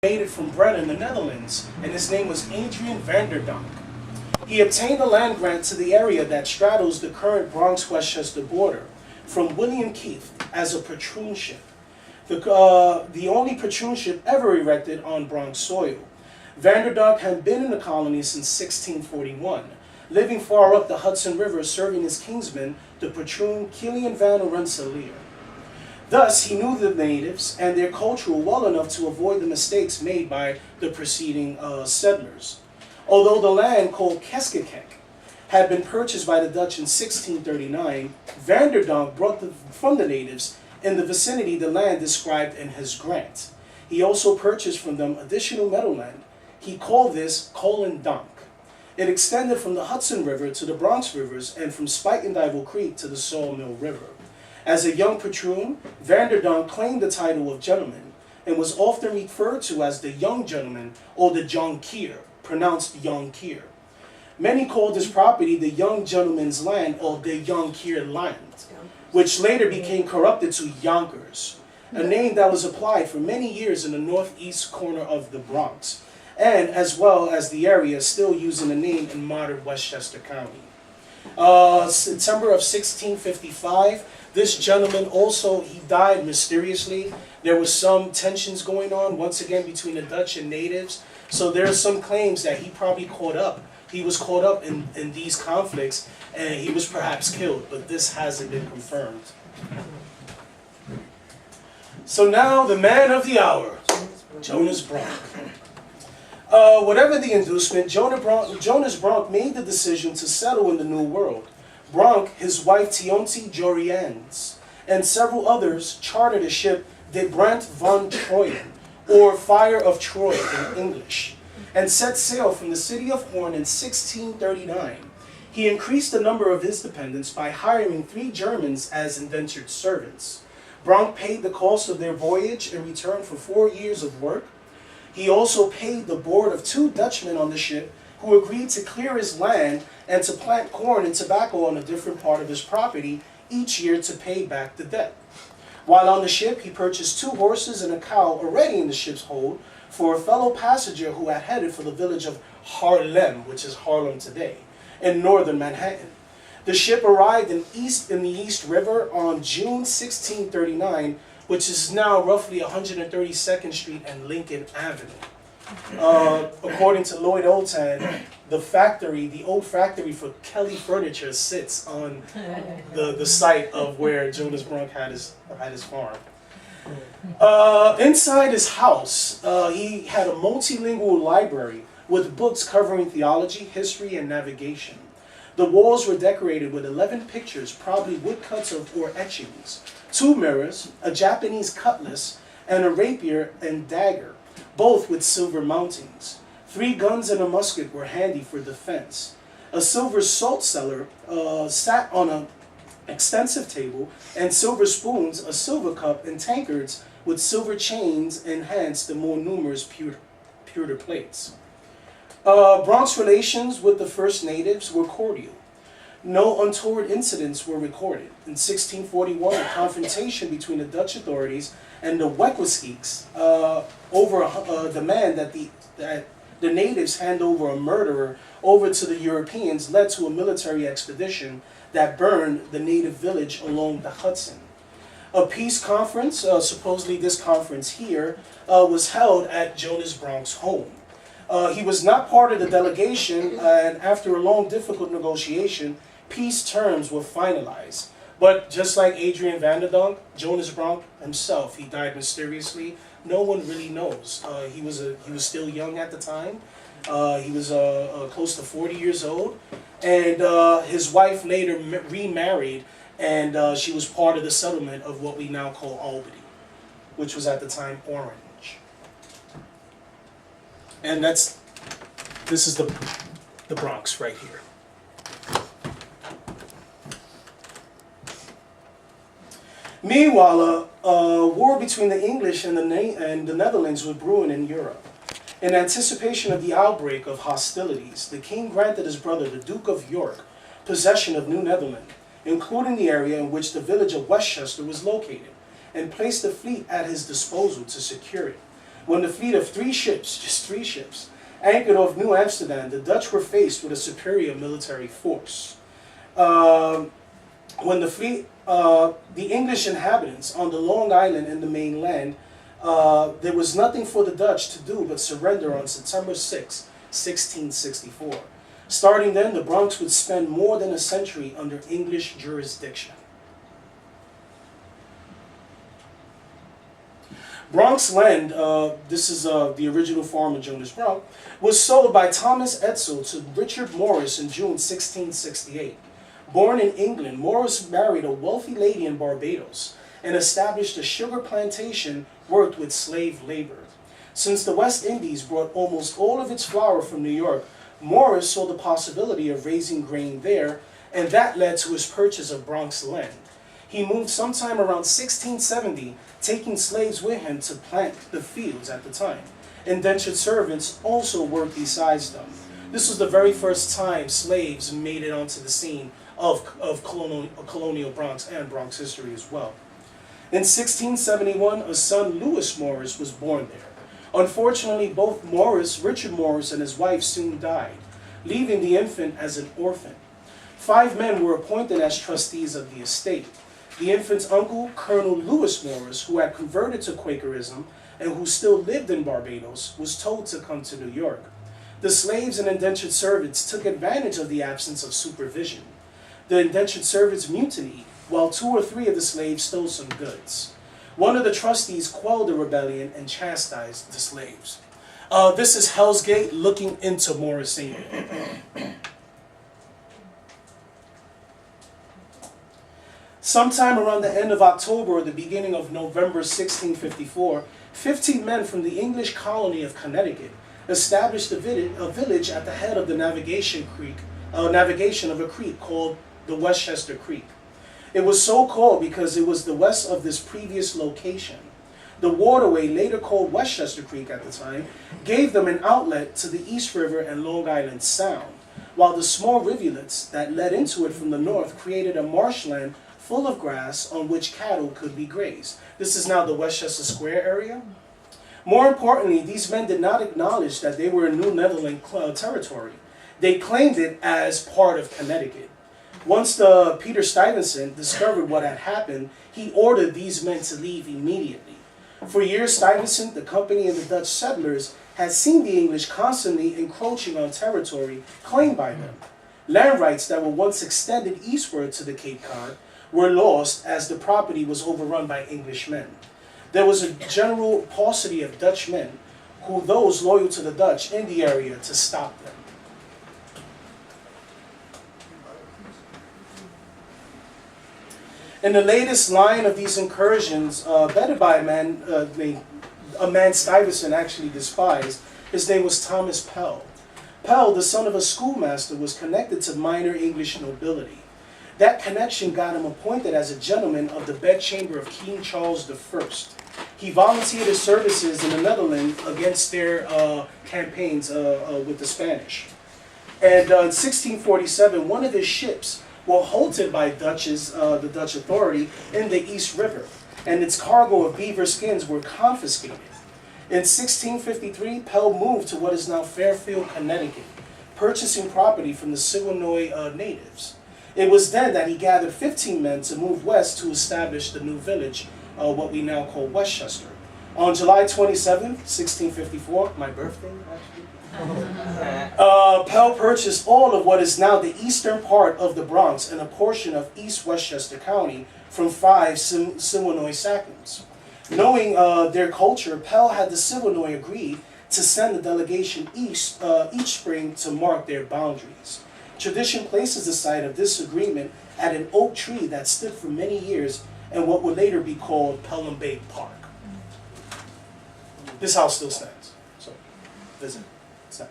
made it from Breda in the Netherlands, and his name was Adrian van der Donck. He obtained a land grant to the area that straddles the current Bronx-Westchester border from William Keith as a patroonship, the only patroonship ever erected on Bronx soil. Van der Donck had been in the colony since 1641, living far up the Hudson River, serving as kingsman, the patroon Kilian van Rensselaer. Thus, he knew the natives and their culture well enough to avoid the mistakes made by the preceding settlers. Although the land called Keskekek had been purchased by the Dutch in 1639, Van der Donck brought from the natives in the vicinity the land described in his grant. He also purchased from them additional meadowland. He called this Colin Donk. It extended from the Hudson River to the Bronx Rivers and from Spike and Dival Creek to the Sawmill River. As a young patroon, Van der Donck claimed the title of gentleman and was often referred to as the young gentleman or the Jonkier, pronounced Jonkier. Many called this property the young gentleman's land or the Jonkier land, which later became corrupted to Yonkers, a name that was applied for many years in the northeast corner of the Bronx, and as well as the area still using the name in modern Westchester County. September of 1655, this gentleman also, he died mysteriously. There was some tensions going on, once again, between the Dutch and natives. So there are some claims that he probably caught up. He was caught up in these conflicts, and he was perhaps killed, but this hasn't been confirmed. So now, the man of the hour, Jonas Bronk. Whatever the inducement, Jonas Bronk made the decision to settle in the New World. Bronk, his wife Tionti Jorians, and several others chartered a ship, De Brand van Troyen, or Fire of Troy in English, and set sail from the city of Hoorn in 1639. He increased the number of his dependents by hiring 3 Germans as indentured servants. Bronk paid the cost of their voyage in return for 4 years of work. He also paid the board of 2 Dutchmen on the ship who agreed to clear his land and to plant corn and tobacco on a different part of his property each year to pay back the debt. While on the ship, he purchased 2 horses and a cow already in the ship's hold for a fellow passenger who had headed for the village of Haarlem, which is Harlem today, in northern Manhattan. The ship arrived in the East River on June 1639, which is now roughly 132nd Street and Lincoln Avenue. According to Lloyd Oltan, the old factory for Kelly Furniture sits on the site of where Jonas Bronk had his farm. Inside his house, he had a multilingual library with books covering theology, history, and navigation. The walls were decorated with 11 pictures, probably woodcuts or etchings, 2 mirrors, a Japanese cutlass, and a rapier and dagger, both with silver mountings. 3 guns and a musket were handy for defense. A silver salt cellar sat on an extensive table, and silver spoons, a silver cup, and tankards with silver chains enhanced the more numerous pewter plates. Bronk's relations with the first natives were cordial. No untoward incidents were recorded. In 1641, a confrontation between the Dutch authorities and the Wekwiskeeks over a demand that the natives hand over a murderer over to the Europeans led to a military expedition that burned the native village along the Hudson. A peace conference, supposedly this conference here, was held at Jonas Bronk's home. He was not part of the delegation, and after a long, difficult negotiation, peace terms were finalized. But just like Adrian van der Donck, Jonas Bronk himself, he died mysteriously. No one really knows. He was still young at the time. He was close to 40 years old, and his wife later remarried, and she was part of the settlement of what we now call Albany, which was at the time Orange. And this is the Bronx right here. Meanwhile, a war between the English and the Netherlands was brewing in Europe. In anticipation of the outbreak of hostilities, the king granted his brother, the Duke of York, possession of New Netherland, including the area in which the village of Westchester was located, and placed a fleet at his disposal to secure it. When the fleet of just three ships, anchored off New Amsterdam, the Dutch were faced with a superior military force. When the English inhabitants on the Long Island and the mainland, there was nothing for the Dutch to do but surrender on September 6, 1664. Starting then, the Bronx would spend more than a century under English jurisdiction. Bronx land, this is the original farm of Jonas Bronx, was sold by Thomas Edsel to Richard Morris in June 1668. Born in England, Morris married a wealthy lady in Barbados and established a sugar plantation worked with slave labor. Since the West Indies brought almost all of its flour from New York, Morris saw the possibility of raising grain there, and that led to his purchase of Bronx land. He moved sometime around 1670, taking slaves with him to plant the fields at the time. Indentured servants also worked besides them. This was the very first time slaves made it onto the scene of colonial Bronx and Bronx history as well. In 1671, a son, Lewis Morris, was born there. Unfortunately, both Richard Morris and his wife soon died, leaving the infant as an orphan. 5 men were appointed as trustees of the estate. The infant's uncle, Colonel Lewis Morris, who had converted to Quakerism and who still lived in Barbados, was told to come to New York. The slaves and indentured servants took advantage of the absence of supervision. The indentured servants mutinied, while 2 or 3 of the slaves stole some goods. One of the trustees quelled the rebellion and chastised the slaves. This is Hell's Gate looking into Morrisania. Sometime around the end of October or the beginning of November 1654, 15 men from the English colony of Connecticut established a village at the head of the navigation of a creek called the Westchester Creek. It was so called because it was the west of this previous location. The waterway, later called Westchester Creek at the time, gave them an outlet to the East River and Long Island Sound, while the small rivulets that led into it from the north created a marshland full of grass on which cattle could be grazed. This is now the Westchester Square area. More importantly, these men did not acknowledge that they were in New Netherland territory. They claimed it as part of Connecticut. Once Peter Stuyvesant discovered what had happened, he ordered these men to leave immediately. For years, Stuyvesant, the company, and the Dutch settlers had seen the English constantly encroaching on territory claimed by them. Land rights that were once extended eastward to the Cape Cod were lost as the property was overrun by English men. There was a general paucity of Dutch men, those loyal to the Dutch in the area, to stop them. In the latest line of these incursions, bedded by a man Stuyvesant actually despised, his name was Thomas Pell. Pell, the son of a schoolmaster, was connected to minor English nobility. That connection got him appointed as a gentleman of the bedchamber of King Charles I. He volunteered his services in the Netherlands against their campaigns with the Spanish. And in 1647, one of his ships were halted by the Dutch authority in the East River, and its cargo of beaver skins were confiscated. In 1653, Pell moved to what is now Fairfield, Connecticut, purchasing property from the Siwanoy natives. It was then that he gathered 15 men to move west to establish the new village, what we now call Westchester. On July 27, 1654, my birthday actually, Pell purchased all of what is now the eastern part of the Bronx and a portion of East Westchester County from 5 Siwanoy Sackons. Knowing their culture, Pell had the Siwanoy agree to send a delegation east each spring to mark their boundaries. Tradition places the site of this agreement at an oak tree that stood for many years in what would later be called Pelham Bay Park. This house still stands, so visit. It's nice.